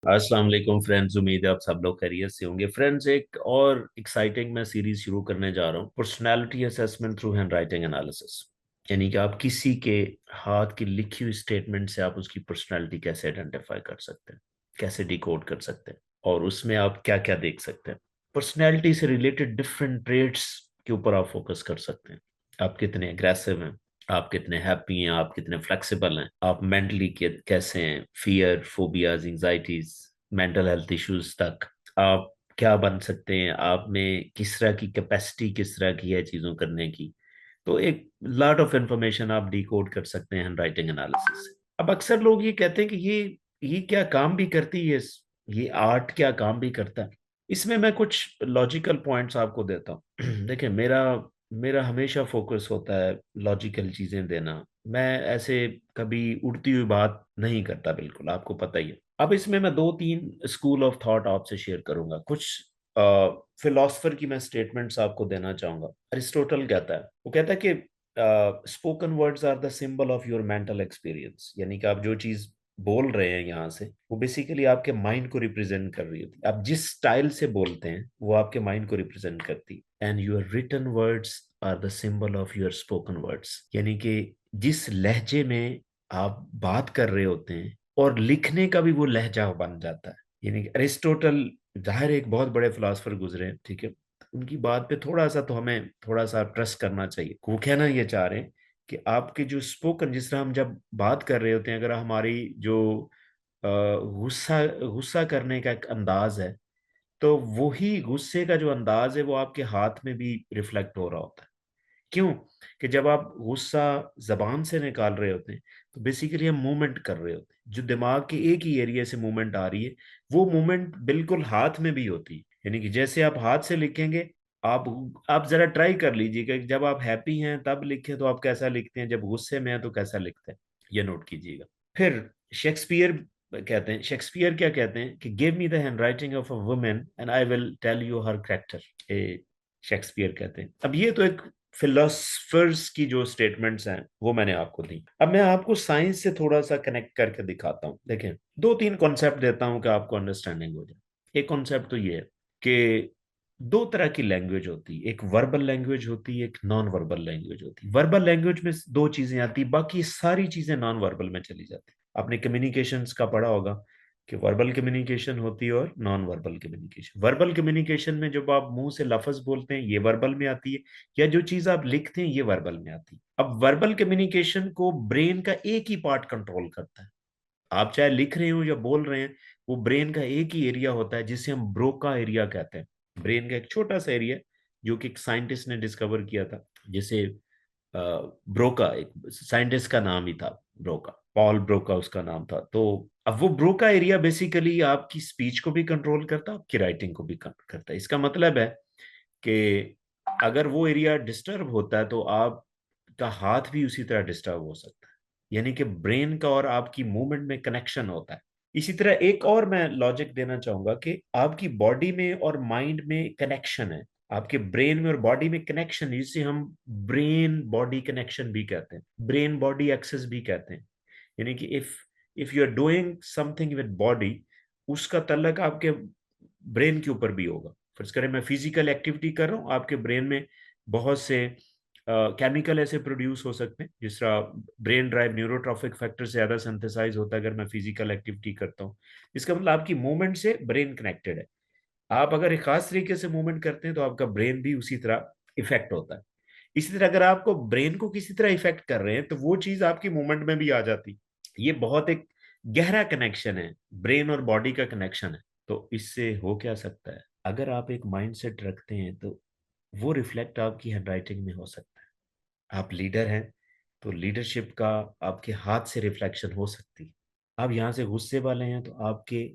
अस्सलाम वालेकुम फ्रेंड्स, उम्मीद है आप सब लोग खैरियत से होंगे। फ्रेंड्स, एक और एक्साइटिंग मैं सीरीज शुरू करने जा रहा हूँ, personality assessment through hand writing analysis. यानी कि आप किसी के हाथ की लिखी हुई स्टेटमेंट से आप उसकी पर्सनालिटी कैसे आइडेंटिफाई कर सकते हैं, कैसे डिकोड कर सकते हैं, और उसमें आप क्या क्या देख सकते हैं। पर्सनैलिटी से रिलेटेड डिफरेंट ट्रेट्स के ऊपर आप फोकस कर सकते हैं। आप कितने एग्रेसिव हैं, आप कितने हैप्पी हैं, आप कितने फ्लेक्सिबल हैं, आप मेंटली कैसे हैं, fear, phobias, anxieties, mental health issues तक आप क्या बन सकते हैं, आप में किस तरह की कैपेसिटी किस तरह की है चीज़ों करने की। तो एक लॉट ऑफ इंफॉर्मेशन आप डिकोड कर सकते हैं हैंड राइटिंग एनालिसिस से। अब अक्सर लोग ये कहते हैं कि ये क्या काम भी करती है, ये आर्ट क्या काम भी करता है। इसमें मैं कुछ लॉजिकल पॉइंट्स आपको देता हूँ। देखिए, मेरा मेरा हमेशा फोकस होता है लॉजिकल चीजें देना। मैं ऐसे कभी उड़ती हुई बात नहीं करता, बिल्कुल आपको पता ही है। अब इसमें मैं दो तीन स्कूल ऑफ थॉट आपसे शेयर करूंगा। कुछ फिलोसफर की मैं स्टेटमेंट्स आपको देना चाहूंगा। अरिस्टोटल कहता है, वो कहता है कि spoken words are the symbol of your mental experience. यानी कि आप जो चीज बोल रहे हैं यहाँ से, वो बेसिकली आपके माइंड को रिप्रेजेंट कर रही होती है। आप जिस स्टाइल से बोलते हैं वो आपके माइंड को रिप्रेजेंट करती है। And your written words are the symbol of your spoken words. यानी कि जिस लहजे में आप बात कर रहे होते हैं और लिखने का भी वो लहजा बन जाता है। यानी कि अरिस्टोटल, जाहिर है, एक बहुत बड़े फिलोसफर गुजरे हैं, ठीक है। उनकी बात पे थोड़ा सा तो हमें थोड़ा सा ट्रस्ट करना चाहिए। वो कहना ये चाह रहे हैं कि आपके जो स्पोकन, जिस तरह हम जब बात कर रहे होते हैं, अगर हमारी जो गुस्सा गुस्सा करने का एक अंदाज है, तो वही गुस्से का जो अंदाज है वो आपके हाथ में भी रिफ्लेक्ट हो रहा होता है। क्यों? कि जब आप गुस्सा जबान से निकाल रहे होते हैं तो बेसिकली हम मूवमेंट कर रहे होते हैं। जो दिमाग के एक ही एरिया से मूवमेंट आ रही है, वो मूवमेंट बिल्कुल हाथ में भी होती है। यानी कि जैसे आप हाथ से लिखेंगे, आप आप जरा ट्राई कर लीजिएगा कि जब आप हैप्पी हैं तब लिखें तो आप कैसा लिखते हैं, जब गुस्से में हैं तो कैसा लिखते हैं। ये नोट कीजिएगा। फिर शेक्सपियर कहते हैं, शेक्सपियर क्या कहते हैं कि give me the handwriting of a woman and I will tell you her character. Shakespeare कहते हैं। अब ये तो एक फिलोसफर्स की जो स्टेटमेंट्स हैं वो मैंने आपको दी। अब मैं आपको साइंस से थोड़ा सा कनेक्ट करके दिखाता हूँ। देखें, दो तीन कॉन्सेप्ट देता हूँ कि आपको अंडरस्टैंडिंग हो जाए। एक कॉन्सेप्ट तो ये है कि दो तरह की लैंग्वेज होती है, एक वर्बल लैंग्वेज होती है, एक नॉन वर्बल लैंग्वेज होती है। वर्बल लैंग्वेज में दो चीजें आती, बाकी सारी चीजें नॉन वर्बल में चली जाती। आपने कम्युनिकेशंस का पढ़ा होगा कि वर्बल कम्युनिकेशन होती है और non verbal communication. Verbal communication में जब आप मुंह से लफ्ज बोलते हैं ये वर्बल में आती है, या जो चीज आप लिखते हैं ये वर्बल में आती है। अब वर्बल कम्युनिकेशन को ब्रेन का एक ही पार्ट कंट्रोल करता है। आप चाहे लिख रहे हो या बोल रहे हैं, वो ब्रेन का एक ही एरिया होता है जिसे हम ब्रोका एरिया कहते हैं। ब्रेन का एक छोटा सा एरिया जो कि एक साइंटिस्ट ने डिस्कवर किया था, जिसे ब्रोका, एक साइंटिस्ट का नाम ही था ब्रोका, पॉल ब्रोका उसका नाम था। तो अब वो ब्रोका एरिया बेसिकली आपकी स्पीच को भी कंट्रोल करता है, आपकी राइटिंग को भी कंट्रोल करता है। इसका मतलब है कि अगर वो एरिया डिस्टर्ब होता है तो आपका हाथ भी उसी तरह डिस्टर्ब हो सकता है। यानी कि ब्रेन का और आपकी मूवमेंट में कनेक्शन होता है। इसी तरह एक और मैं लॉजिक देना चाहूंगा कि आपकी बॉडी में और माइंड में कनेक्शन है। आपके ब्रेन में और बॉडी में कनेक्शन, जिसे हम ब्रेन बॉडी कनेक्शन भी कहते हैं, ब्रेन बॉडी एक्सेस भी कहते हैं। यानी कि if if you are doing something with body, उसका तल्लक आपके ब्रेन के ऊपर भी होगा। फर्ज करें मैं फिजिकल एक्टिविटी कर रहा हूँ, आपके ब्रेन में बहुत से केमिकल ऐसे प्रोड्यूस हो सकते हैं, जिस तरह ब्रेन ड्राइव न्यूरोट्रॉफिक फैक्टर से ज्यादा सिंथेसाइज होता है अगर मैं फिजिकल एक्टिविटी करता हूँ। इसका मतलब आपकी मूवमेंट से ब्रेन कनेक्टेड है। आप अगर एक खास तरीके से मूवमेंट करते हैं तो आपका ब्रेन भी उसी तरह इफेक्ट होता है। इसी तरह अगर आपको ब्रेन को किसी तरह इफेक्ट कर रहे हैं तो वो चीज आपकी मूवमेंट में भी आ जाती। ये बहुत एक गहरा कनेक्शन है, ब्रेन और बॉडी का कनेक्शन है। तो इससे हो क्या सकता है, अगर आप एक माइंडसेट रखते हैं तो वो रिफ्लेक्ट आपकी हैंडराइटिंग में हो सकता है। आप लीडर हैं तो लीडरशिप का आपके हाथ से रिफ्लेक्शन हो सकती है। आप यहाँ से गुस्से वाले हैं तो आपके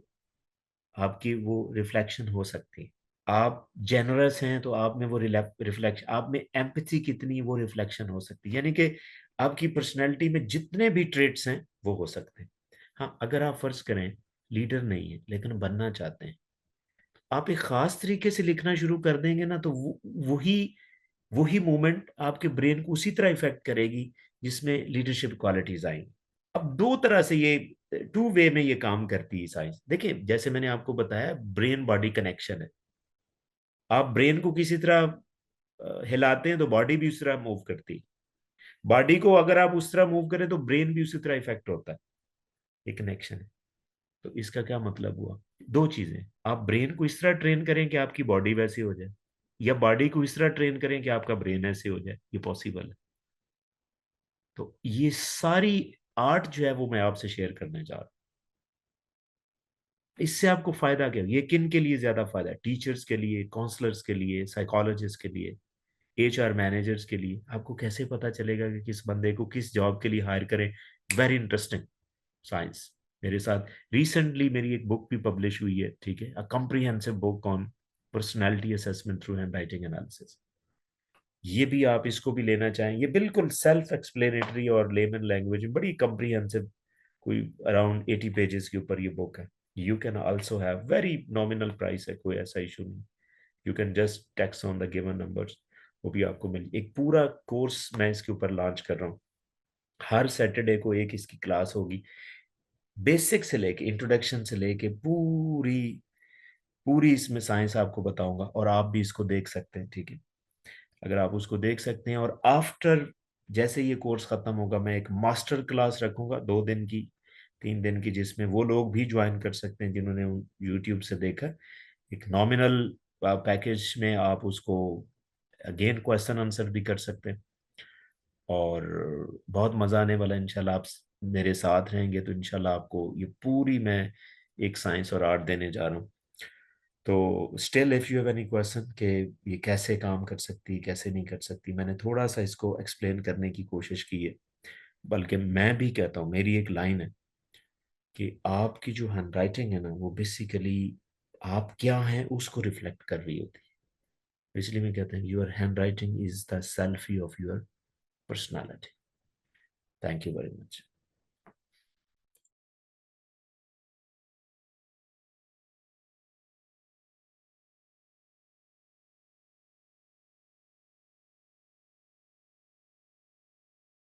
आपकी वो रिफ्लेक्शन हो सकती है। आप जेनरस हैं तो आप में वो रिफ्लेक्शन, आप में एम्पैथी कितनी, वो रिफ्लेक्शन हो सकती है। यानी कि आपकी पर्सनैलिटी में जितने भी ट्रेट्स हैं वो हो सकते हैं। हाँ, अगर आप फर्ज करें लीडर नहीं है लेकिन बनना चाहते हैं, आप एक खास तरीके से लिखना शुरू कर देंगे ना, तो वही वही मूवमेंट आपके ब्रेन को उसी तरह इफेक्ट करेगी जिसमें लीडरशिप क्वालिटीज आएंगी। अब दो तरह से ये टू वे में ये काम करती है साइंस। देखिए जैसे मैंने आपको बताया ब्रेन बॉडी कनेक्शन है, आप ब्रेन को किसी तरह हिलाते हैं तो बॉडी भी उस तरह मूव करती है, बॉडी को अगर आप उस तरह मूव करें तो ब्रेन भी उसी तरह इफेक्ट होता है, ये कनेक्शन है। तो इसका क्या मतलब हुआ, दो चीजें, आप ब्रेन को इस तरह ट्रेन करें कि आपकी बॉडी वैसी हो जाए, या बॉडी को इस तरह ट्रेन करें कि आपका ब्रेन ऐसे हो जाए, ये पॉसिबल है। तो ये सारी आर्ट जो है वो मैं आपसे शेयर करने जा रहा हूँ। इससे आपको फायदा क्या, ये किन के लिए ज्यादा फायदा है, टीचर्स के लिए, काउंसलर्स के लिए, साइकोलॉजिस्ट के लिए, एचआर मैनेजर्स के लिए। आपको कैसे पता चलेगा कि किस बंदे को किस जॉब के लिए हायर करें? Very interesting science. मेरे साथ रिसेंटली मेरी एक बुक भी पब्लिश हुई है, ठीक है, a comprehensive book on personality assessment through hand writing analysis. ये भी आप इसको भी लेना चाहें, ये बिल्कुल सेल्फ एक्सप्लेनेटरी और लेमन लैंग्वेज में बड़ी कॉम्प्रिहेंसिव, कोई अराउंड 80 पेजेस के ऊपर ये बुक है। You can also have very nominal price है, कोई ऐसा इशू नहीं, you can just tax on the given numbers, वो भी आपको मिल। एक पूरा कोर्स मैं इसके ऊपर लॉन्च कर रहा हूँ, हर सैटरडे को एक इसकी क्लास होगी, बेसिक से लेके इंट्रोडक्शन से लेके पूरी पूरी इसमें साइंस आपको बताऊंगा, और आप भी इसको देख सकते हैं, ठीक है। अगर आप उसको देख सकते हैं, और आफ्टर जैसे ये कोर्स खत्म होगा मैं एक मास्टर क्लास रखूंगा 2 दिन की, 3 दिन की, जिसमें वो लोग भी ज्वाइन कर सकते हैं जिन्होंने यूट्यूब से देखा। एक नॉमिनल पैकेज में आप उसको अगेन क्वेश्चन आंसर भी कर सकते हैं, और बहुत मजा आने वाला है इंशाल्लाह। आप मेरे साथ रहेंगे तो इंशाल्लाह आपको ये पूरी मैं एक साइंस और आर्ट देने जा रहा हूँ। तो still if you have any question कि ये कैसे काम कर सकती, कैसे नहीं कर सकती, मैंने थोड़ा सा इसको एक्सप्लेन करने की कोशिश की है। बल्कि मैं भी कहता हूँ, मेरी एक लाइन है कि आपकी जो हैंड राइटिंग है ना, वो बेसिकली आप क्या हैं उसको रिफ्लेक्ट कर रही होती है। इसलिए मैं कहता हूँ your hand writing is the selfie of your personality. Thank you very much.